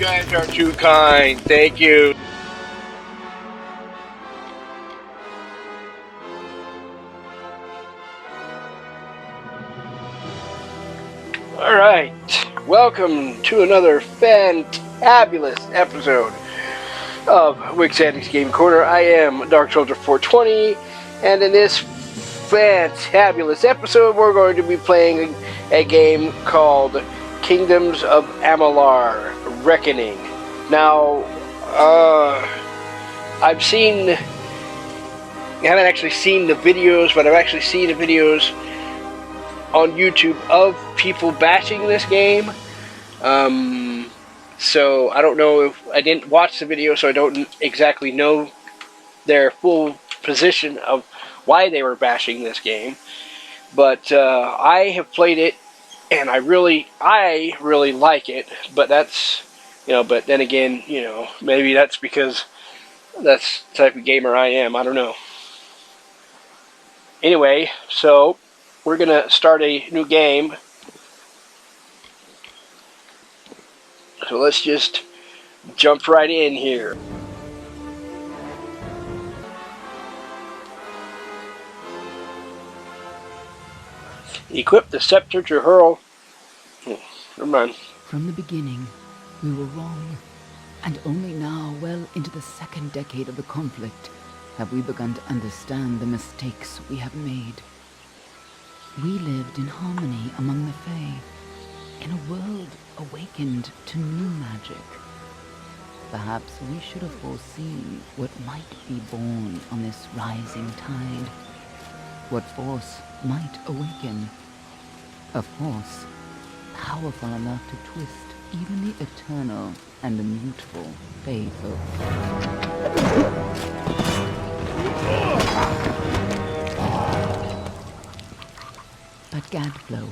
guys are too kind. Thank you. Alright, welcome to another fantabulous episode of Wixantic's Game Corner. I am Dark Soldier 420, and in this fantabulous episode we're going to be playing a game called Kingdoms of Amalur Reckoning. Now, I haven't actually seen the videos, but I've actually seen the videos on YouTube of people bashing this game. So I don't know if I didn't watch the video, so I don't exactly know their full position of why they were bashing this game. But I have played it, and I really like it. But that's, but then again, maybe that's because that's the type of gamer I am. I don't know. Anyway, so we're gonna start a new game. So let's just jump right in here. Equip the scepter to hurl. Never mind. From the beginning, we were wrong. And only now, well into the second decade of the conflict, have we begun to understand the mistakes we have made. We lived in harmony among the Fae, in a world awakened to new magic. Perhaps we should have foreseen what might be born on this rising tide. What force might awaken. A force powerful enough to twist even the eternal and immutable Fae folk. But Gadflow,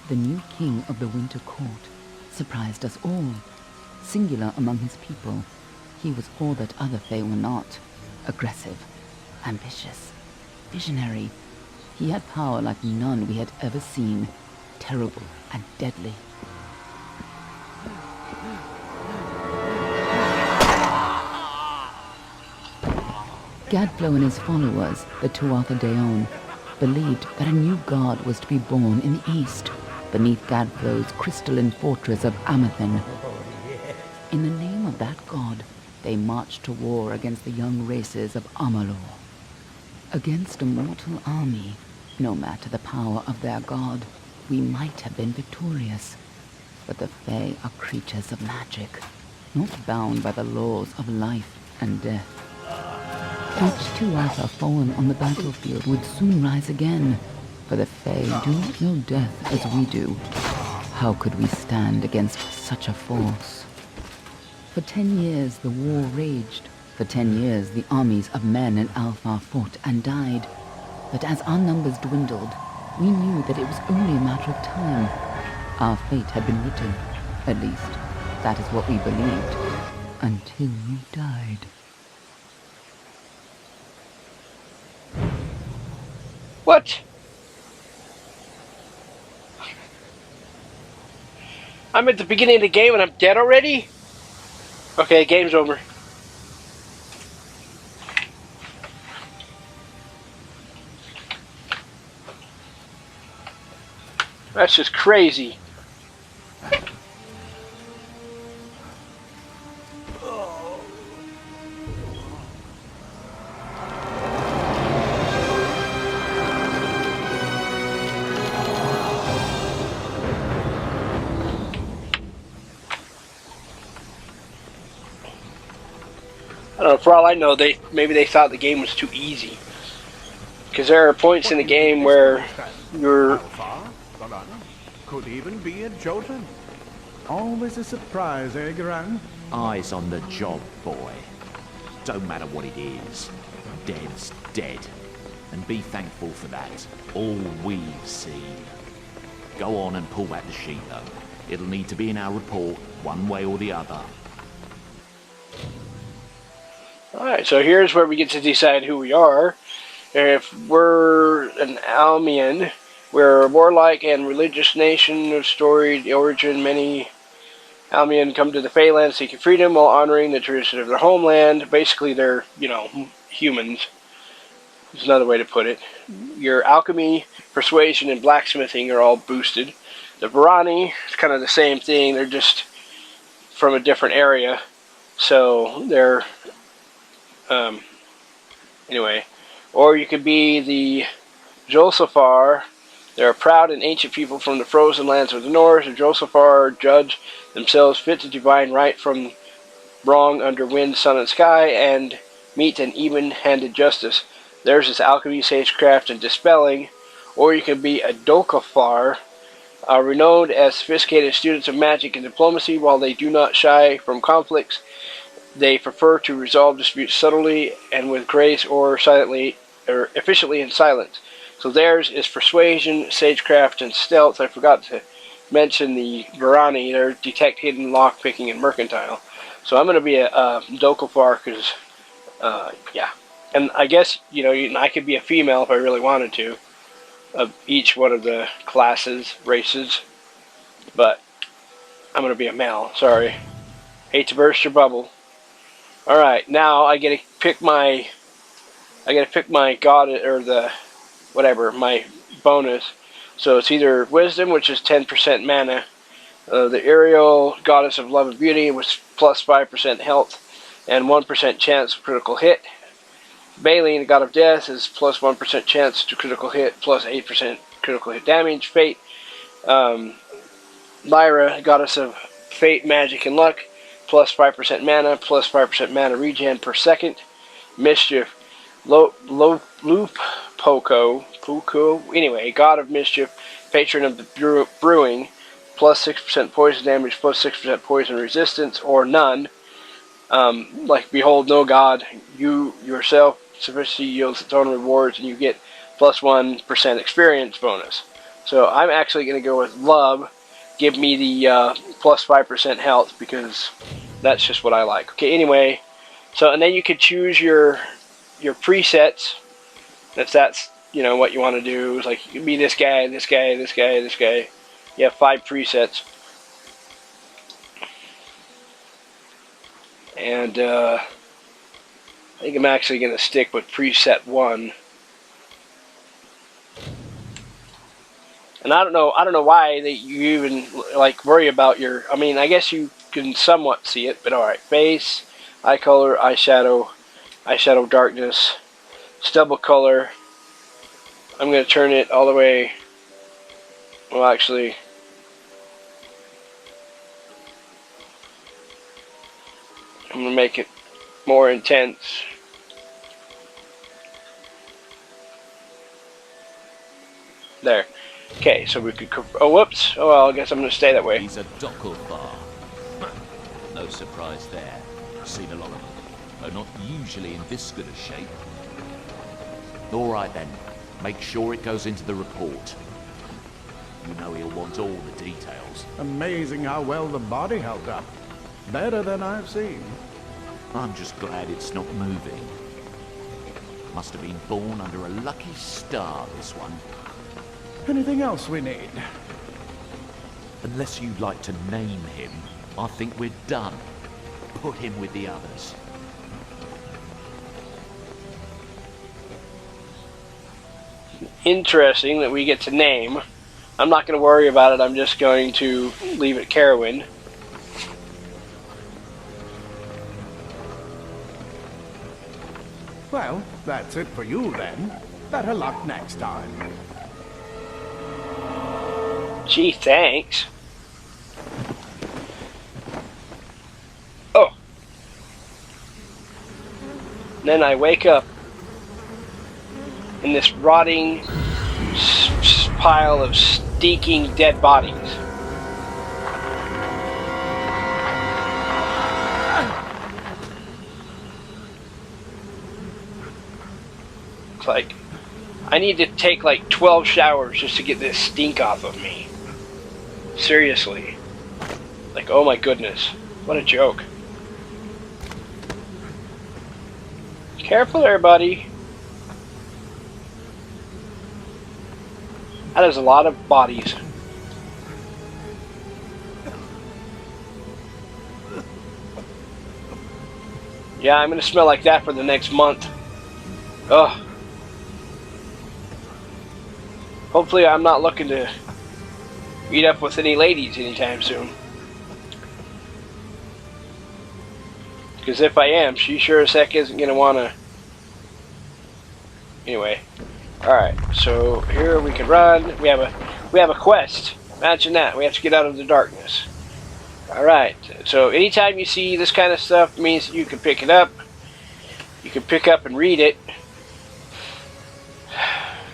the new king of the Winter Court, surprised us all. Singular among his people, he was all that other Fae were not. Aggressive, ambitious, visionary. He had power like none we had ever seen, terrible and deadly. Gadflow and his followers, the Tuatha Deohn, believed that a new god was to be born in the east, beneath Gadflow's crystalline fortress of Amathen. In the name of that god, they marched to war against the young races of Amalur. Against a mortal army, no matter the power of their god, we might have been victorious. But the Fae are creatures of magic, not bound by the laws of life and death. Each Tuatha fallen on the battlefield would soon rise again, for the Fae do not know death as we do. How could we stand against such a force? For 10 years the war raged. For 10 years the armies of Men and Alpha fought and died. But as our numbers dwindled, we knew that it was only a matter of time. Our fate had been written. At least, that is what we believed. Until you died. What? I'm at the beginning of the game and I'm dead already? Okay, game's over. That's just crazy. I don't know, for all I know, maybe they thought the game was too easy. Because there are points in the game where you're... Could even be a Jotun. Always a surprise, eh, Garan? Eyes on the job, boy. Don't matter what it is. Dead's dead. And be thankful for that. All we've seen. Go on and pull back the sheet, though. It'll need to be in our report, one way or the other. Alright, so here's where we get to decide who we are. If we're an Almian, we're a warlike and religious nation of storied origin. Many Almian come to the Feyland seeking freedom while honoring the tradition of their homeland. Basically, they're, humans. Is another way to put it. Your alchemy, persuasion, and blacksmithing are all boosted. The Varani is kind of the same thing. They're just from a different area. So they're, anyway. Or you could be the Jolsafar. They're a proud and ancient people from the frozen lands of the north. The Jolsafar judge themselves fit to divine right from wrong under wind, sun, and sky, and meet an even-handed justice. Theirs is alchemy, sagecraft, and dispelling. Or you can be a Dokafar, renowned as sophisticated students of magic and diplomacy. While they do not shy from conflicts, they prefer to resolve disputes subtly and with grace, or silently, or efficiently in silence. So theirs is persuasion, sagecraft, and stealth. I forgot to mention the Varani. They're detect, hidden, lockpicking, and mercantile. So I'm going to be a Dokafar because, yeah. And I guess, I could be a female if I really wanted to, of each one of the classes, races. But I'm going to be a male. Sorry. Hate to burst your bubble. Alright, now I get to pick my god, or the, whatever, my bonus. So it's either wisdom, which is 10% mana, the aerial goddess of love and beauty, with plus 5% health and 1% chance of critical hit. Baleen, the god of death, is plus 1% chance to critical hit, plus 8% critical hit damage. Fate, Lyra, goddess of fate, magic, and luck, plus 5% mana, plus 5% mana regen per second. Mischief, Loop Puko, anyway, god of mischief, patron of the brewing, plus 6% poison damage, plus 6% poison resistance, or none. Like, behold, no god, you yourself, sufficiency yields its own rewards, and you get plus 1% experience bonus. So I'm actually going to go with love. Give me the plus 5% health, because that's just what I like. Okay, anyway, so, and then you could choose your presets, if that's, what you want to do. It's like, you can be this guy, this guy, this guy, this guy. You have 5 presets. And, I think I'm actually going to stick with preset 1. And I don't know why you even, worry about your, I guess you can somewhat see it, but alright. Face, eye color, eyeshadow darkness, stubble color. I'm going to turn it all the way, well, actually, I'm going to make it more intense. There. Okay, so we could... Oh, whoops. Oh, well, I guess I'm going to stay that way. He's a Dokafar. No surprise there. Seen a lot of them, though not usually in this good a shape. Alright then. Make sure it goes into the report. You know he'll want all the details. Amazing how well the body held up. Better than I've seen. I'm just glad it's not moving. Must have been born under a lucky star, this one. Anything else we need? Unless you'd like to name him, I think we're done. Put him with the others. Interesting that we get to name. I'm not going to worry about it. I'm just going to leave it Carowin. Well, that's it for you then. Better luck next time. Gee, thanks. Oh. Then I wake up in this rotting pile of stinking dead bodies. It's like, I need to take like 12 showers just to get this stink off of me. Seriously. Like, oh my goodness. What a joke. Careful there, buddy. That is a lot of bodies. Yeah, I'm gonna smell like that for the next month. Ugh. Hopefully I'm not looking to meet up with any ladies anytime soon. Because if I am, she sure as heck isn't gonna wanna... Anyway. Alright, so here we can run. We have a quest. Imagine that. We have to get out of the darkness. Alright, so anytime you see this kind of stuff, it means you can pick it up. You can pick up and read it.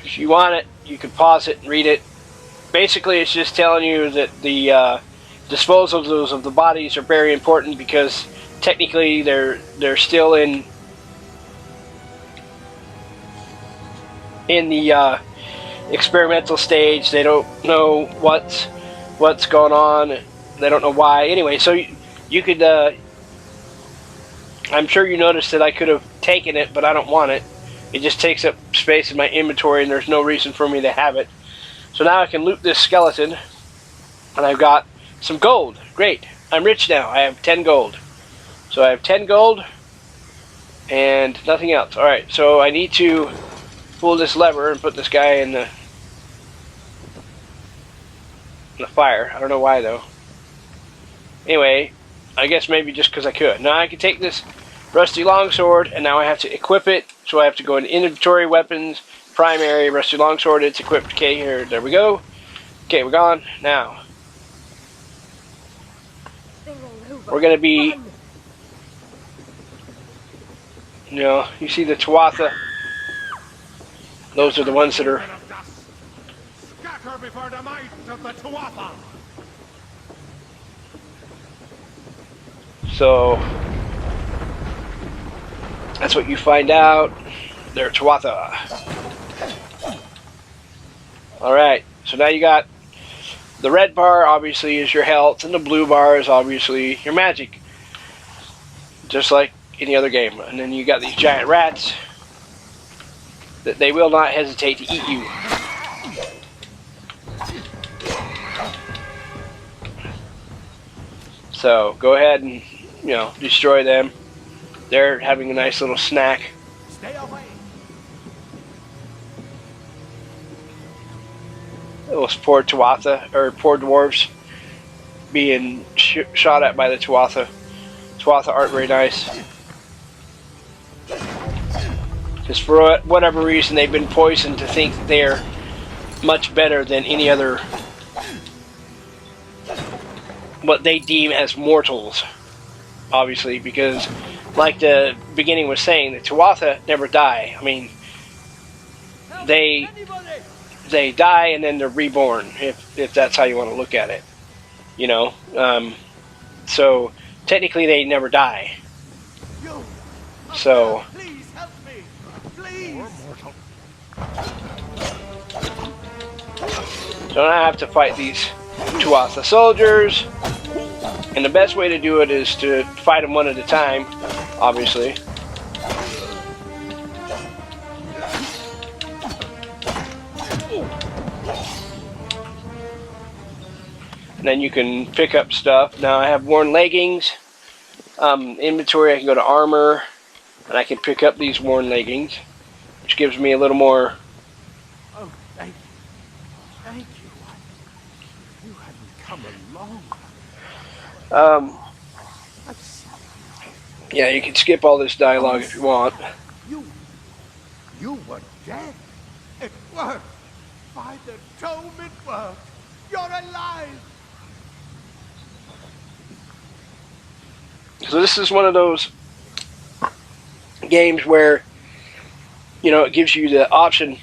If you want it, you can pause it and read it. Basically, it's just telling you that the disposals of the bodies are very important because technically they're still in the experimental stage. They don't know what's going on. They don't know why. Anyway, so you could. I'm sure you noticed that I could have taken it, but I don't want it. It just takes up space in my inventory, and there's no reason for me to have it. So now I can loot this skeleton, and I've got some gold. Great. I'm rich now. I have 10 gold. So I have 10 gold, and nothing else. Alright, so I need to pull this lever and put this guy in the fire. I don't know why, though. Anyway, I guess maybe just because I could. Now I can take this rusty longsword, and now I have to equip it. So I have to go into inventory, weapons, primary, rusty longsword. It's equipped. Okay, here, there we go. Okay, we're gone. Now we're gonna be, you know, you see the Tuatha. Those are the ones that are. Scatter before the might of the Tuatha. So that's what you find out. They're Tuatha. Alright, so now you got the red bar obviously is your health, and the blue bar is obviously your magic. Just like any other game. And then you got these giant rats that they will not hesitate to eat you. So go ahead and, you know, destroy them. They're having a nice little snack. Stay away. Those poor Tuatha, or poor dwarves, being shot at by the Tuatha. Tuatha aren't very nice. Because for whatever reason, they've been poisoned to think that they're much better than any other, what they deem as mortals. Obviously, because like the beginning was saying, the Tuatha never die. I mean, they die and then they're reborn, if that's how you want to look at it. You know, so technically they never die. So Please help me. Please. so now I have to fight these Tuatha soldiers, and the best way to do it is to fight them one at a time, obviously. And then you can pick up stuff. Now I have worn leggings. Inventory, I can go to armor, and I can pick up these worn leggings, which gives me a little more. Oh, thank you. Thank you. You hadn't come along. Yeah, you can skip all this dialogue if you want. You were dead. It worked. By the dome, it worked. You're alive. So this is one of those games where, you know, it gives you the option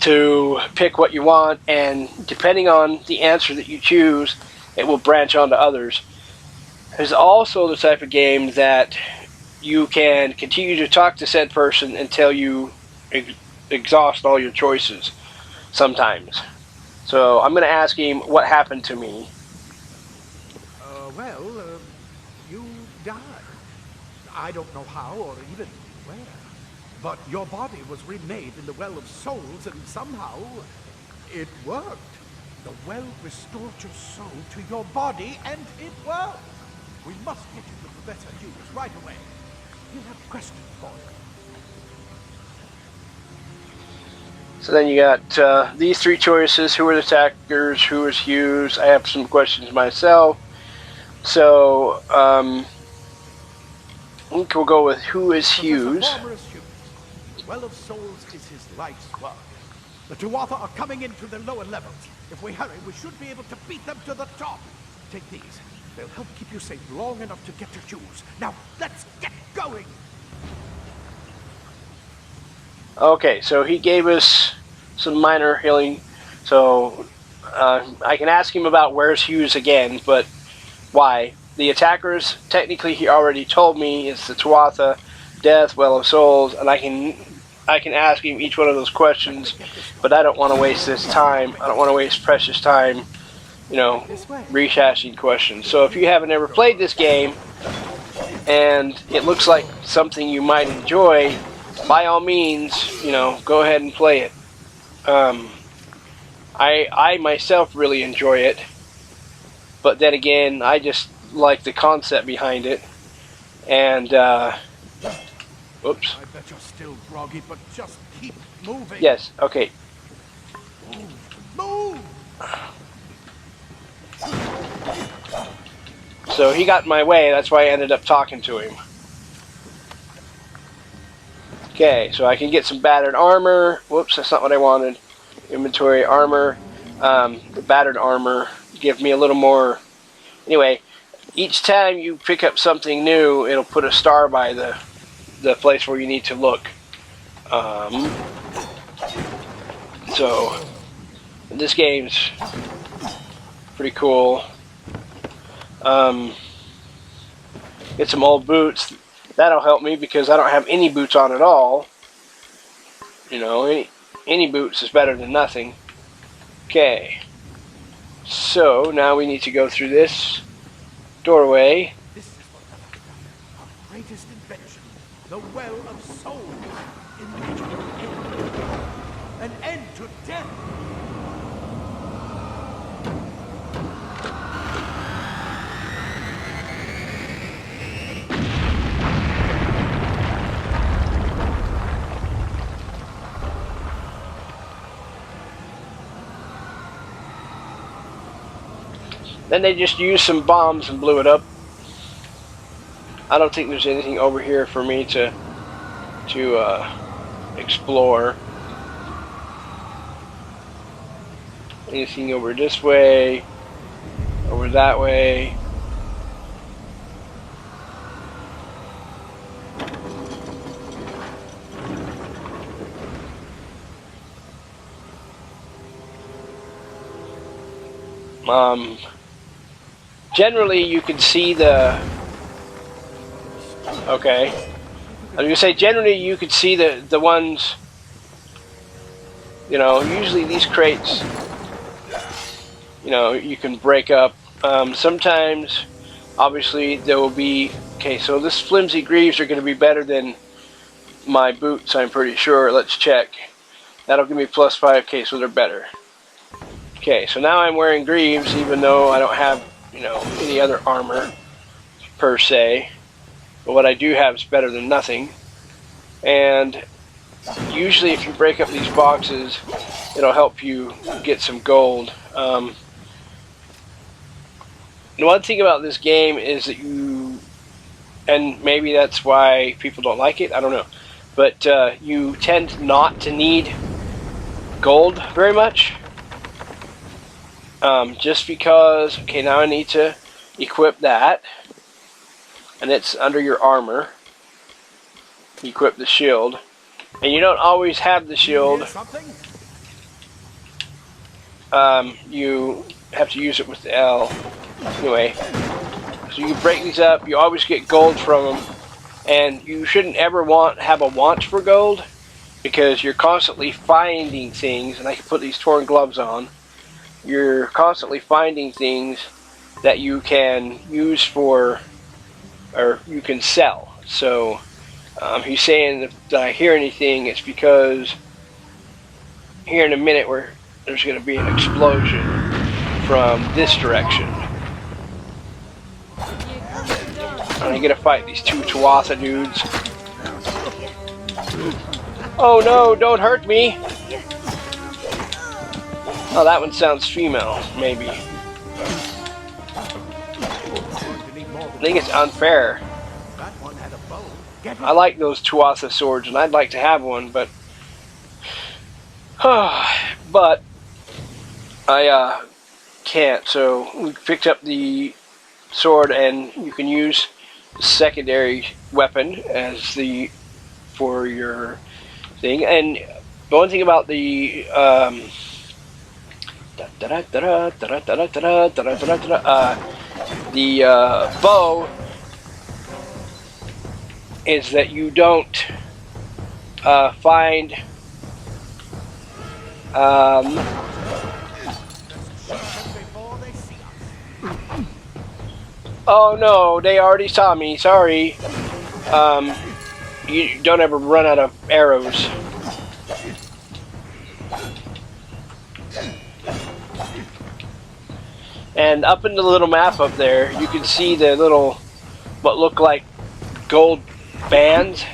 to pick what you want, and depending on the answer that you choose, it will branch onto others. There's also the type of game that you can continue to talk to said person until you exhaust all your choices sometimes. So I'm going to ask him what happened to me. You died. I don't know how or even where. But your body was remade in the Well of Souls, and somehow it worked. The well restored your soul to your body, and it worked. We must get you to Professor Hughes right away. He'll have questions for you. So then you got these three choices. Who are the attackers? Who is Hughes? I have some questions myself. So, I think we'll go with who is Hughes. Hughes. Well of Souls is his life's work. The Tuatha are coming into the lower levels. If we hurry, we should be able to beat them to the top. Take these. They'll help keep you safe long enough to get to Hughes. Now, let's get going! Okay, so he gave us some minor healing. So, I can ask him about where's Hughes again, but why? The attackers, technically he already told me, it's the Tuatha, Death, Well of Souls, and I can ask him each one of those questions, but I don't want to waste this time. I don't want to waste precious time, you know, rehashing questions. So if you haven't ever played this game, and it looks like something you might enjoy, by all means, you know, go ahead and play it. I myself really enjoy it, but then again, I just like the concept behind it, and, oops. I bet you're still groggy, but just keep moving. Yes, okay. Move! So he got in my way, that's why I ended up talking to him. Okay, so I can get some battered armor. Whoops, that's not what I wanted. Inventory armor. The battered armor give me a little more. Anyway, each time you pick up something new, it'll put a star by the place where you need to look. So this game's pretty cool. Get some old boots. That'll help me because I don't have any boots on at all. You know, any boots is better than nothing. Okay. So now we need to go through this doorway. This is what our greatest invention, the Well of Souls. In an end to death. Then they just used some bombs and blew it up. I don't think there's anything over here for me to explore. Anything over this way, over that way. Generally you can see the, okay, I was going to say generally you could see the ones, you know, usually these crates, you know, you can break up. Sometimes, obviously, there will be, okay, so this flimsy greaves are going to be better than my boots, I'm pretty sure. Let's check. That'll give me +5, okay, so they're better. Okay, so now I'm wearing greaves, even though I don't have, you know, any other armor, per se. But what I do have is better than nothing. And usually if you break up these boxes, it'll help you get some gold. The one thing about this game is that you, and maybe that's why people don't like it, I don't know, but you tend not to need gold very much. Just because, okay, now I need to equip that, and it's under your armor. Equip the shield, and you don't always have the shield. You have to use it with the L. Anyway, so you can break these up. You always get gold from them, and you shouldn't ever have a want for gold, because you're constantly finding things. And I can put these torn gloves on. You're constantly finding things that you can use for, or you can sell. So he's saying if I hear anything, it's because here in a minute there's going to be an explosion from this direction. And I get to fight these two Tuatha dudes. Oh no, don't hurt me! Oh, that one sounds female, maybe. I think it's unfair. I like those Tuatha swords, and I'd like to have one, but but I can't. So we picked up the sword, and you can use the secondary weapon as for your thing. And the one thing about the bow is that you don't find oh no, they already saw me, sorry. You don't ever run out of arrows. And up in the little map up there, you can see the little, what look like gold bands.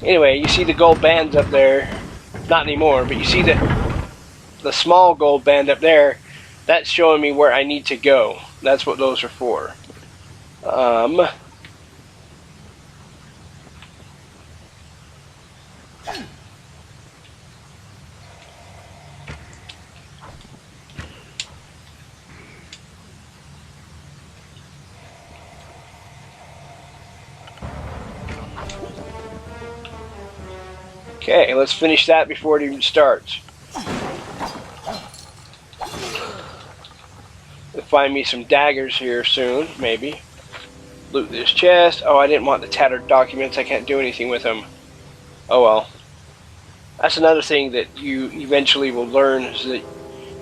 Anyway, you see the gold bands up there. Not anymore, but you see the small gold band up there. That's showing me where I need to go. That's what those are for. Okay, let's finish that before it even starts. We'll find me some daggers here soon, maybe. Loot this chest. Oh, I didn't want the tattered documents. I can't do anything with them. Oh well. That's another thing that you eventually will learn, is that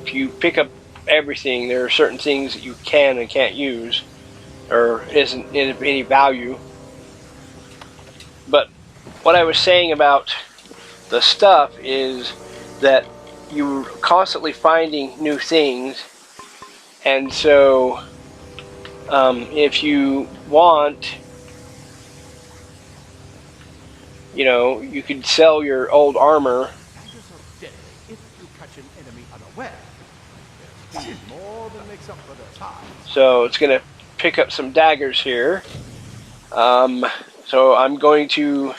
if you pick up everything, there are certain things that you can and can't use, or isn't of any value. But what I was saying about the stuff is that you're constantly finding new things, and so if you want, you know, you could sell your old armor. If you catch an enemy unaware, there's more than makes up for their time. So it's going to pick up some daggers here. So I'm going to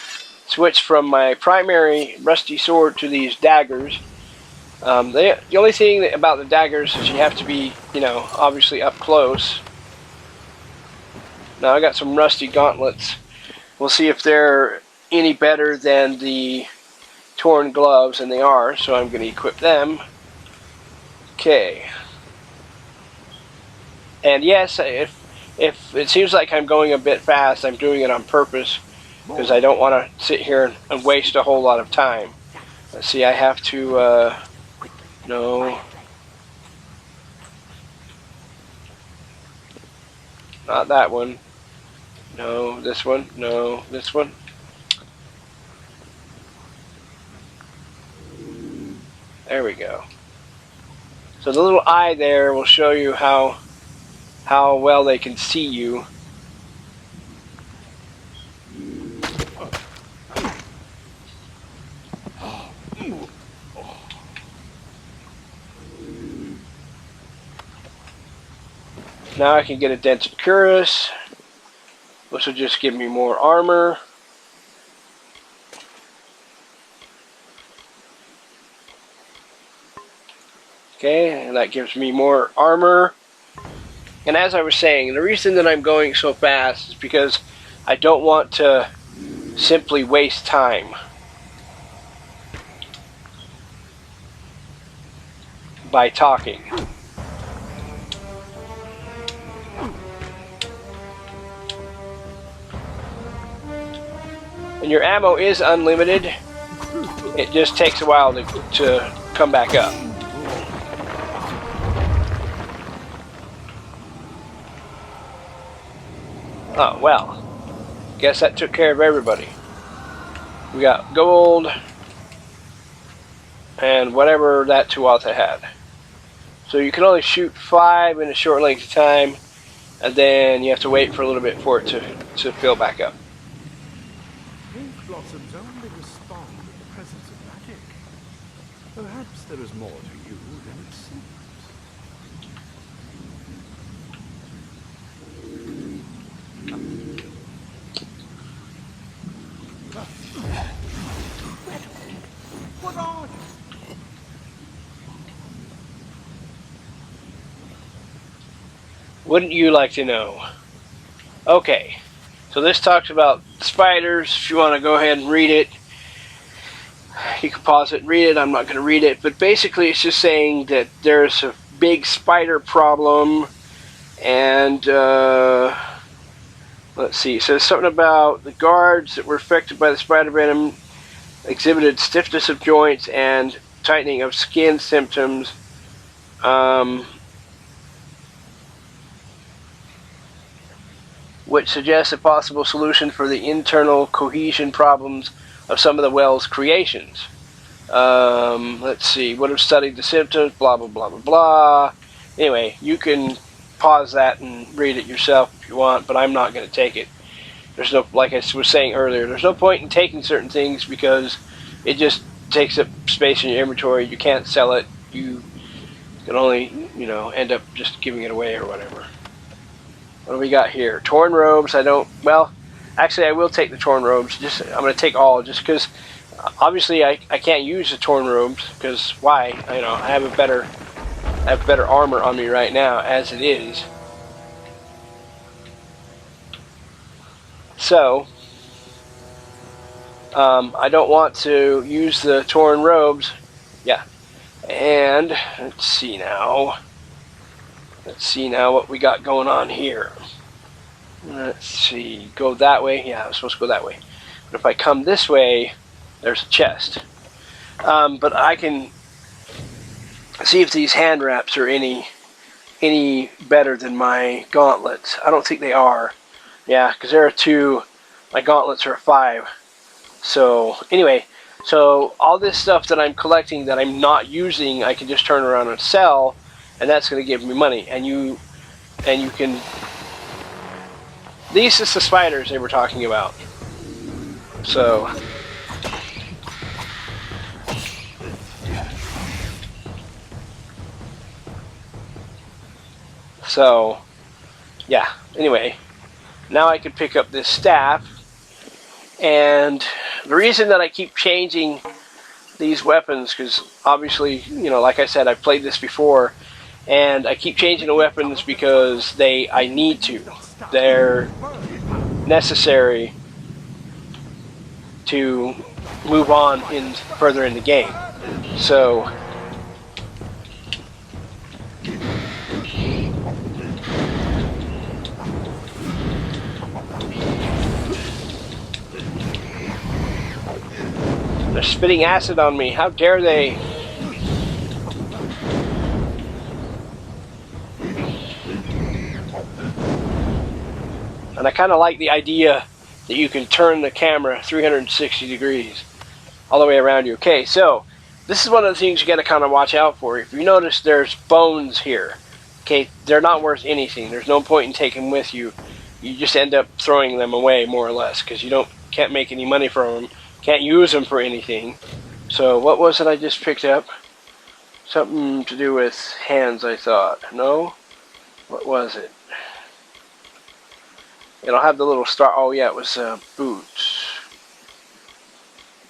switch from my primary rusty sword to these daggers. The only thing about the daggers is you have to be, you know, obviously up close. Now I got some rusty gauntlets. We'll see if they're any better than the torn gloves, and they are, so I'm going to equip them. Okay. And yes, if it seems like I'm going a bit fast, I'm doing it on purpose, because I don't want to sit here and waste a whole lot of time. Let's see, I have to, no. Not that one. No, this one. No, this one. There we go. So the little eye there will show you how well they can see you. Now I can get a dented cuirass, which will just give me more armor. Okay, and that gives me more armor. And as I was saying, the reason that I'm going so fast is because I don't want to simply waste time by talking. And your ammo is unlimited. It just takes a while to come back up. Oh, well. Guess that took care of everybody. We got gold. and whatever that Tuatha had. So you can only shoot 5 in a short length of time, and then you have to wait for a little bit for it to fill back up. Pink blossoms only respond in the presence of magic. Perhaps there is more to you than it seems. What are you? Wouldn't you like to know? Okay, so this talks about spiders. If you want to go ahead and read it, you can pause it and read it. I'm not going to read it, but basically it's just saying that there's a big spider problem, and let's see, it says something about the guards that were affected by the spider venom exhibited stiffness of joints and tightening of skin symptoms. Which suggests a possible solution for the internal cohesion problems of some of the well's creations. Let's see, would have studied the symptoms, blah, blah, blah, blah, blah. Anyway, you can pause that and read it yourself if you want, but I'm not going to take it. There's no, like I was saying earlier, there's no point in taking certain things because it just takes up space in your inventory. You can't sell it. You can only, end up just giving it away or whatever. What do we got here? Torn robes. Actually I will take the torn robes. I'm going to take all just because obviously I can't use the torn robes because why? I have better armor on me right now as it is. So I don't want to use the torn robes. Yeah. And let's see now what we got going on here. Let's see, go that way. Yeah, I was supposed to go that way. But if I come this way, there's a chest. But I can see if these hand wraps are any better than my gauntlets. I don't think they are. Yeah, because there are 2. My gauntlets are a 5. So anyway, so all this stuff that I'm collecting that I'm not using, I can just turn around and sell. And that's going to give me money, and you can. These are the spiders they were talking about. So yeah. Anyway, now I can pick up this staff, and the reason that I keep changing these weapons, because obviously, like I said, I've played this before. And I keep changing the weapons because I need to. They're necessary to move on further in the game. So they're spitting acid on me. How dare they? And I kind of like the idea that you can turn the camera 360 degrees all the way around you. Okay, so this is one of the things you got to kind of watch out for. If you notice, there's bones here. Okay, they're not worth anything. There's no point in taking them with you. You just end up throwing them away more or less because you can't make any money from them. Can't use them for anything. So what was it I just picked up? Something to do with hands, I thought. No? What was it? It'll have the little star. Oh yeah, it was boots.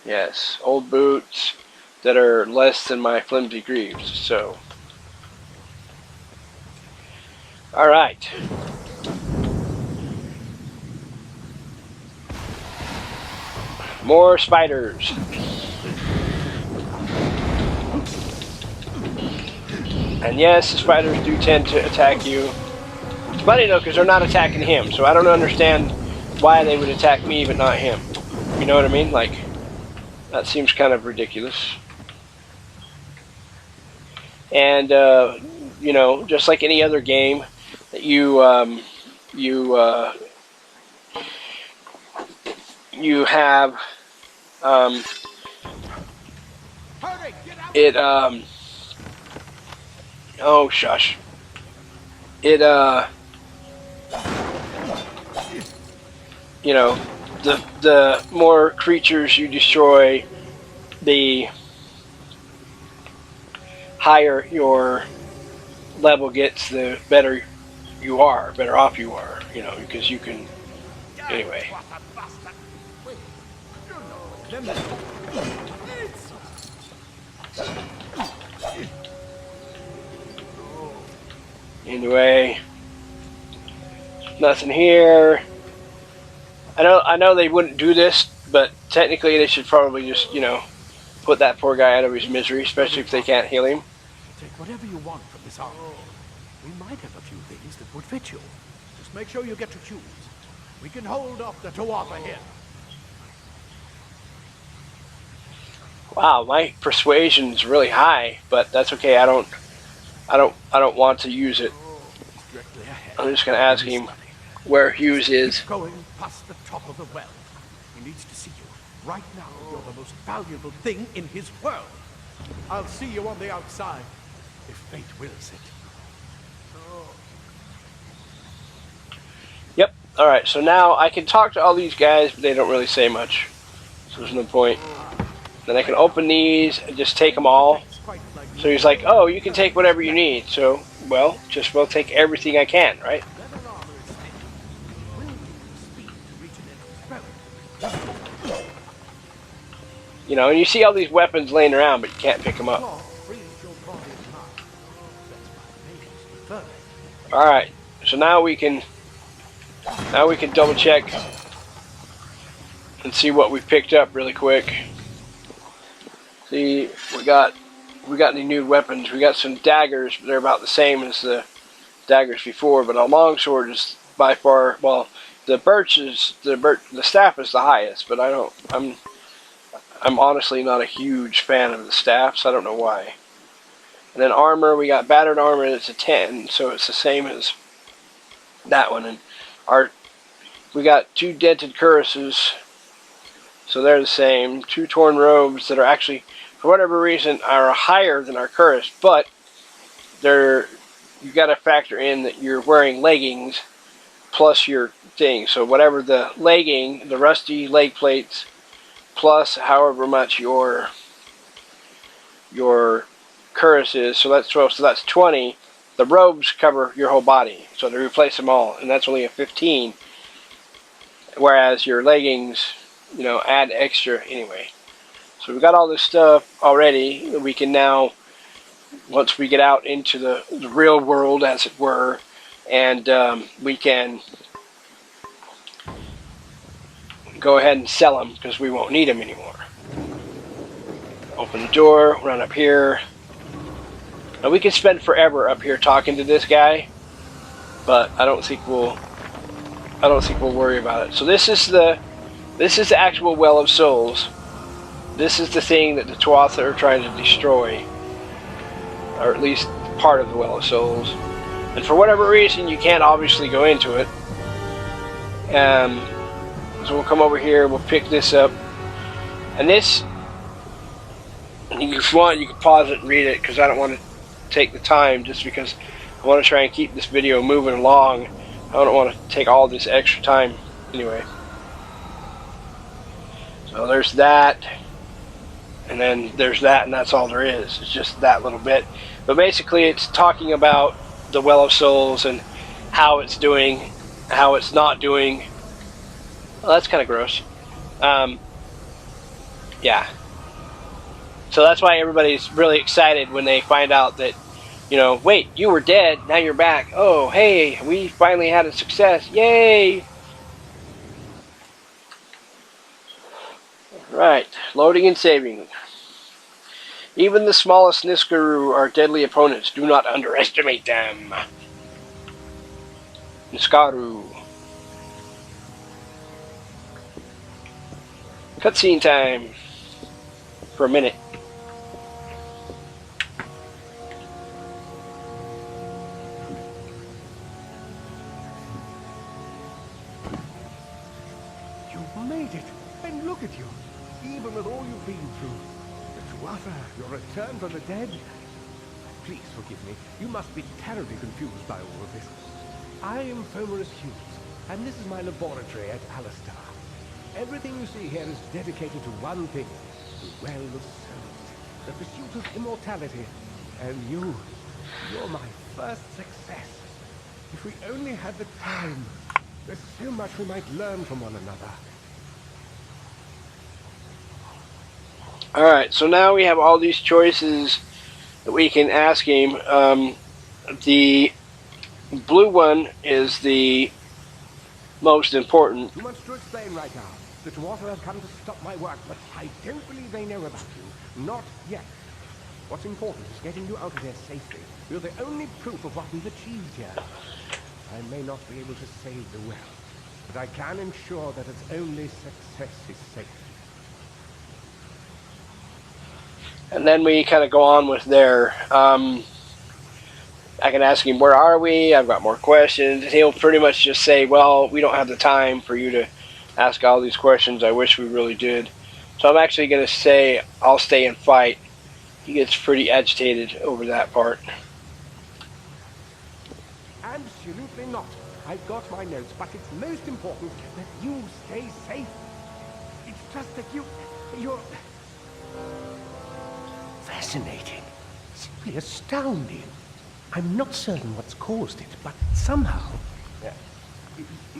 Yes, old boots that are less than my flimsy greaves. So, all right. More spiders. And yes, the spiders do tend to attack you. It's funny though, because they're not attacking him, so I don't understand why they would attack me but not him. You know what I mean? Like, that seems kind of ridiculous. And just like any other game that you have Hurry, get out it oh shush. It you know, the more creatures you destroy, the higher your level gets, the better you are, better off you are, you know, because you can, anyway. Anyway, nothing here. I know they wouldn't do this, but technically they should probably just, you know, put that poor guy out of his misery, especially if they can't heal him. Take whatever you want from this army. We might have a few things that would fit you. Just make sure you get to choose. We can hold up the Tuatha here. Wow, my persuasion's really high, but that's okay. I don't want to use it. I'm just gonna ask him where Hughes is. Keep going past the top of the well. He needs to see you. Right now, you're the most valuable thing in his world. I'll see you on the outside, if fate wills it. Yep. All right. So now I can talk to all these guys, but they don't really say much. So there's no point. Then I can open these and just take them all. So he's like, "Oh, you can take whatever you need." So, well, just we'll take everything I can, right? You know, and you see all these weapons laying around, but you can't pick them up. All right. So now we can double check and see what we've picked up really quick. See, we got any new weapons. We got some daggers, but they're about the same as the daggers before. But a longsword is by far, well, the staff is the highest. But I'm honestly not a huge fan of the staff, so I don't know why. And then armor, we got battered armor, and it's a 10, so it's the same as that one. And we got 2 dented cuirasses, so they're the same. 2 torn robes that are actually, for whatever reason, are higher than our cuirass, but you got to factor in that you're wearing leggings plus your thing. So whatever the legging, the rusty leg plates, plus however much your cuirass is, so that's 12, so that's 20. The robes cover your whole body, so they replace them all, and that's only a 15. Whereas your leggings, you know, add extra anyway. So we've got all this stuff already. We can now, once we get out into the real world, as it were, and we can go ahead and sell them because we won't need them anymore. Open the door, run up here. Now we could spend forever up here talking to this guy, but I don't think we'll worry about it. So this is the actual Well of Souls. This is the thing that the Tuatha are trying to destroy, or at least part of the Well of Souls. And for whatever reason, you can't obviously go into it. So we'll come over here, we'll pick this up. And this, if you want, you can pause it and read it, because I don't want to take the time, just because I want to try and keep this video moving along. I don't want to take all this extra time anyway. So there's that, and then there's that, and that's all there is. It's just that little bit. But basically it's talking about the Well of Souls and how it's doing, how it's not doing. Well, that's kind of gross. Yeah. So that's why everybody's really excited when they find out that, you know, wait, you were dead, now you're back. Oh, hey, we finally had a success. Yay! Right, loading and saving. Even the smallest Niskaru are deadly opponents. Do not underestimate them. Niskaru. Cutscene time. For a minute. You've made it. And look at you. Even with all you've been through, the Tuatha, your return from the dead? Please forgive me. You must be terribly confused by all of this. I am Fomerus Hughes, and this is my laboratory at Alistar. Everything you see here is dedicated to one thing, the Well of Souls, the pursuit of immortality. And you're my first success. If we only had the time, there's so much we might learn from one another. Alright, so now we have all these choices that we can ask him. The blue one is the most important. Too much to explain right now. The Tuatha have come to stop my work, but I don't believe they know about you. Not yet. What's important is getting you out of there safely. You're the only proof of what we've achieved here. I may not be able to save the well, but I can ensure that its only success is safe. And then we kind of go on with there. I can ask him, where are we? I've got more questions. He'll pretty much just say, well, we don't have the time for you to ask all these questions. I wish we really did. So I'm actually going to say, I'll stay and fight. He gets pretty agitated over that part. Absolutely not. I've got my notes, but it's most important that you stay safe. It's just that you're... fascinating. Simply astounding. I'm not certain what's caused it, but somehow...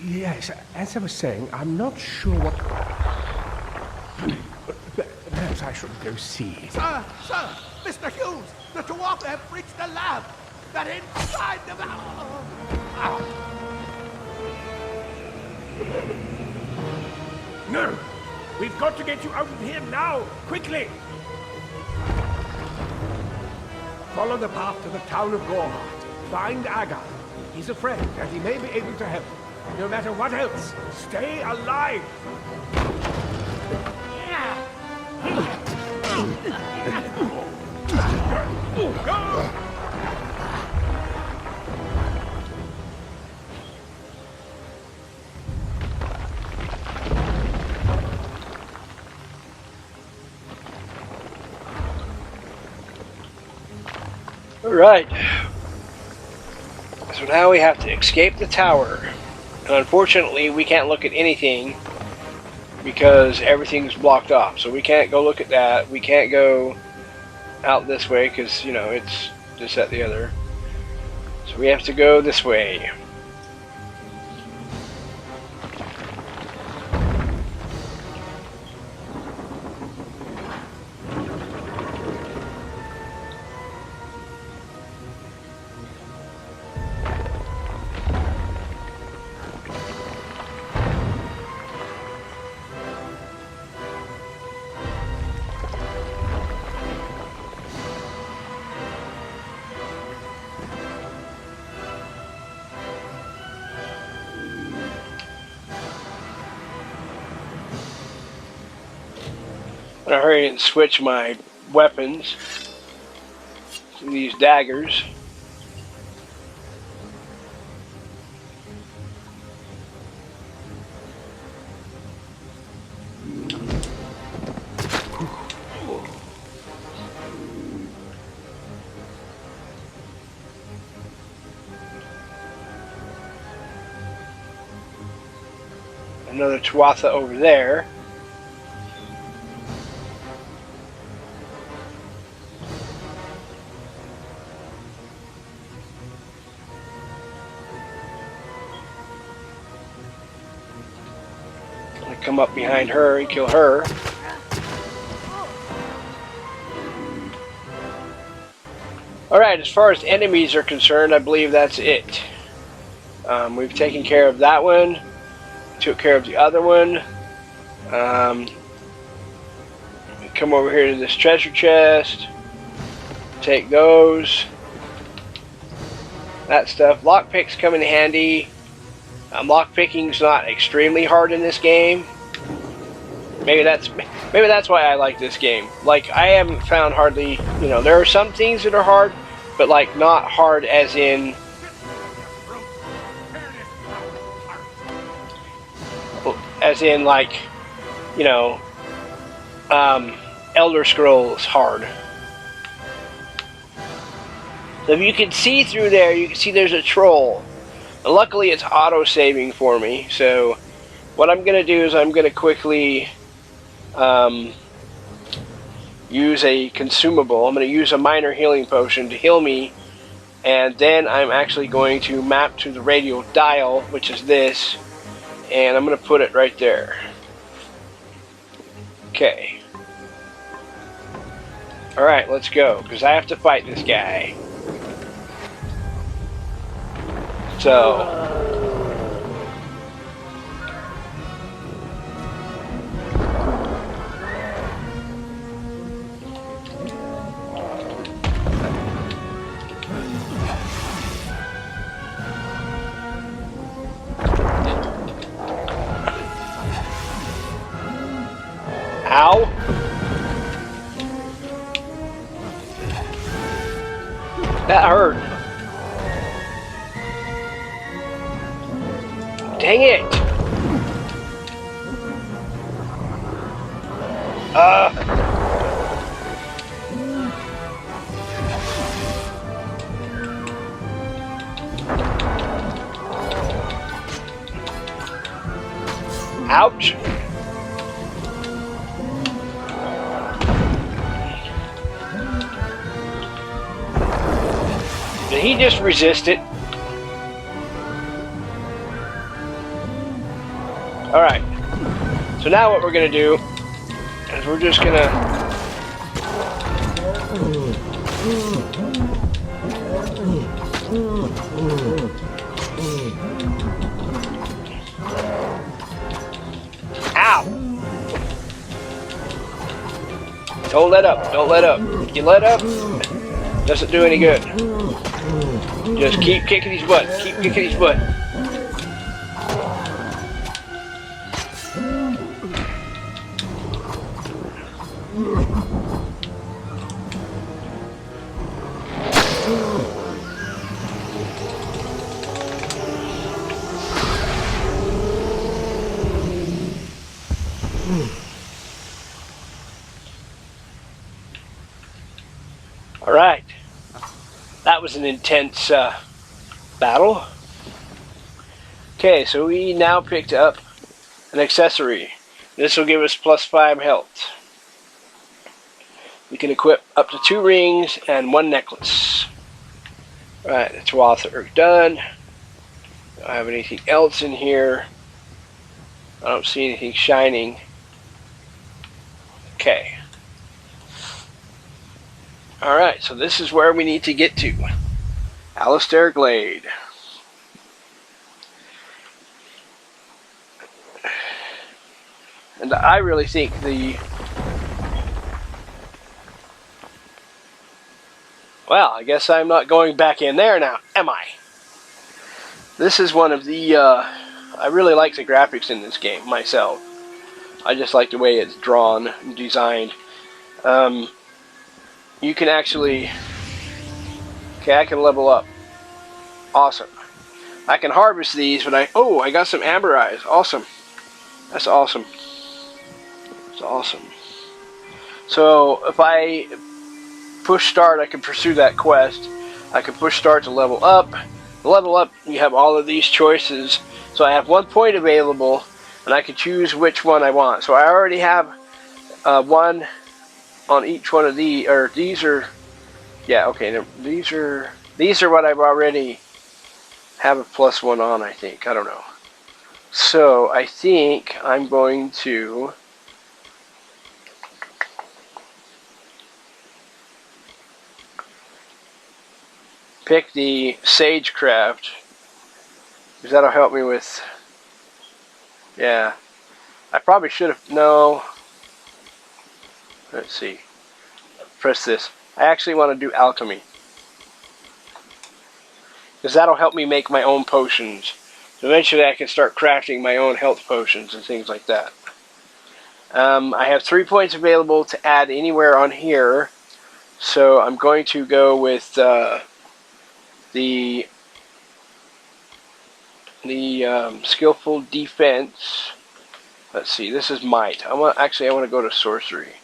Yes, as I was saying, I'm not sure what... Perhaps I should go see. Sir! Mr. Hughes! The Tuatha have breached the lab! That inside the... No! We've got to get you out of here now! Quickly! Follow the path to the town of Gorhart. Find Agar. He's a friend, and he may be able to help. No matter what else, stay alive! Go! Alright. So now we have to escape the tower. And unfortunately, we can't look at anything because everything's blocked off. So we can't go look at that. We can't go out this way because, you know, it's this, that, the other. So we have to go this way. I'm gonna hurry and switch my weapons to these daggers. Another Tuatha over there. Come up behind her and kill her. Alright, as far as enemies are concerned, I believe that's it. We've taken care of that one. Took care of the other one. We come over here to this treasure chest. Take those. That stuff. Lockpicks come in handy. Lockpicking's not extremely hard in this game. Maybe that's why I like this game. Like, I haven't found hardly, you know, there are some things that are hard, but like not hard as in like, you know, Elder Scrolls hard. So if you can see through there, you can see there's a troll. And luckily it's auto-saving for me, so what I'm going to do is I'm going to quickly use a consumable. I'm going to use a minor healing potion to heal me, and then I'm actually going to map to the radial dial, which is this, and I'm going to put it right there. Okay. Alright, let's go, because I have to fight this guy. So... Ow! That hurt. Dang it! Ouch! Did he just resist it? Alright. So now what we're going to do is we're just going to... Ow! Don't let up. Don't let up. You let up, doesn't do any good. Just keep kicking his butt. Keep kicking his butt. Alright. That was an intense battle. Okay, so we now picked up an accessory. This will give us +5 health. We can equip up to 2 rings and 1 necklace. Alright, the Tuatha are done. Don't have anything else in here. I don't see anything shining. Okay. Alright, so this is where we need to get to. Alistair Glade. And I really think well, I guess I'm not going back in there now, am I? This is one of the, I really like the graphics in this game, myself. I just like the way it's drawn and designed. You can actually... Okay, I can level up. Awesome. I can harvest these, but I got some amber eyes. Awesome. That's awesome. That's awesome. So, if I push start, I can pursue that quest. I can push start to level up. To level up, you have all of these choices. So I have 1 point available, and I can choose which one I want. So I already have 1 on each one of these, or these are, yeah, okay, these are what I've already have a +1 on, I think. I don't know. So I think I'm going to pick the Sagecraft, because that'll help me with, yeah, I probably should have, no, let's see, press this. I actually want to do alchemy, because that'll help me make my own potions. So eventually I can start crafting my own health potions and things like that. I have 3 points available to add anywhere on here, so I'm going to go with the skillful defense. Let's see, this is might. I want to go to sorcery.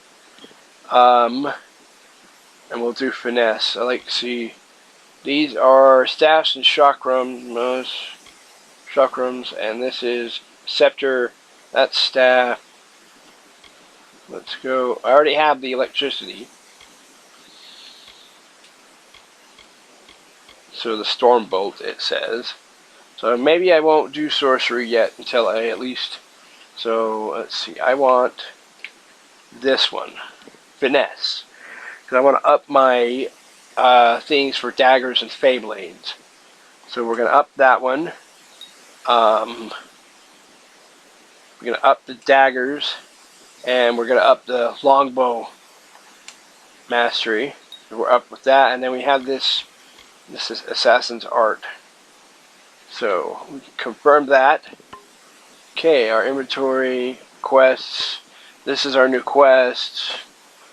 And we'll do finesse. I like to see. These are staffs and chakrams, and this is scepter. That's staff. Let's go. I already have the electricity. So the storm bolt, it says. So maybe I won't do sorcery yet until I at least. So let's see. I want this one, finesse, because I want to up my things for daggers and fey blades. So we're gonna up that one. We're gonna up the daggers, and we're gonna up the longbow mastery. We're up with that, and then we have this. This is Assassin's Art. So we can confirm that. Okay, our inventory, quests. This is our new quest.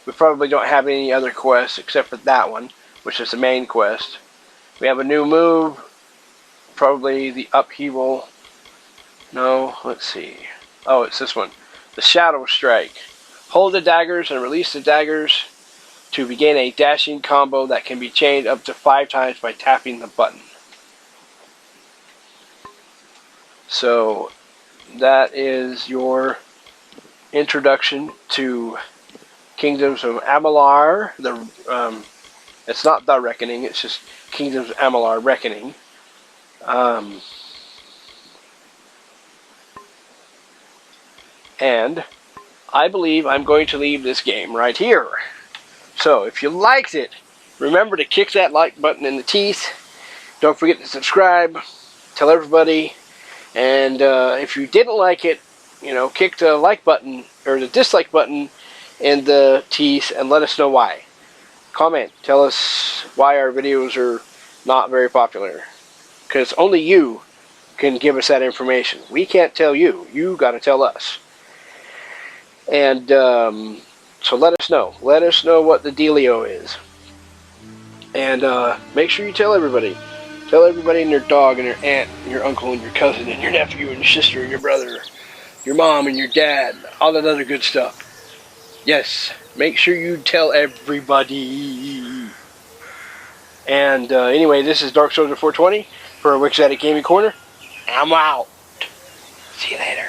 We probably don't have any other quests except for that one, which is the main quest. We have a new move. Probably the upheaval. No, let's see. Oh, it's this one. The Shadow Strike. Hold the daggers and release the daggers to begin a dashing combo that can be chained up to 5 times by tapping the button. So that is your introduction to Kingdoms of Amalur. It's not The Reckoning, it's just Kingdoms of Amalur Reckoning. And I believe I'm going to leave this game right here. So if you liked it, remember to kick that like button in the teeth. Don't forget to subscribe. Tell everybody. And if you didn't like it, kick the like button or the dislike button in the teeth and let us know why. Comment. Tell us why our videos are not very popular. Because only you can give us that information. We can't tell you. You got to tell us. And so let us know. Let us know what the dealio is. And make sure you tell everybody. Tell everybody and your dog and your aunt and your uncle and your cousin and your nephew and your sister and your brother, your mom and your dad, all that other good stuff. Yes, make sure you tell everybody. And anyway, this is Dark Soldier 420 for Wixatic Gaming Corner. I'm out. See you later.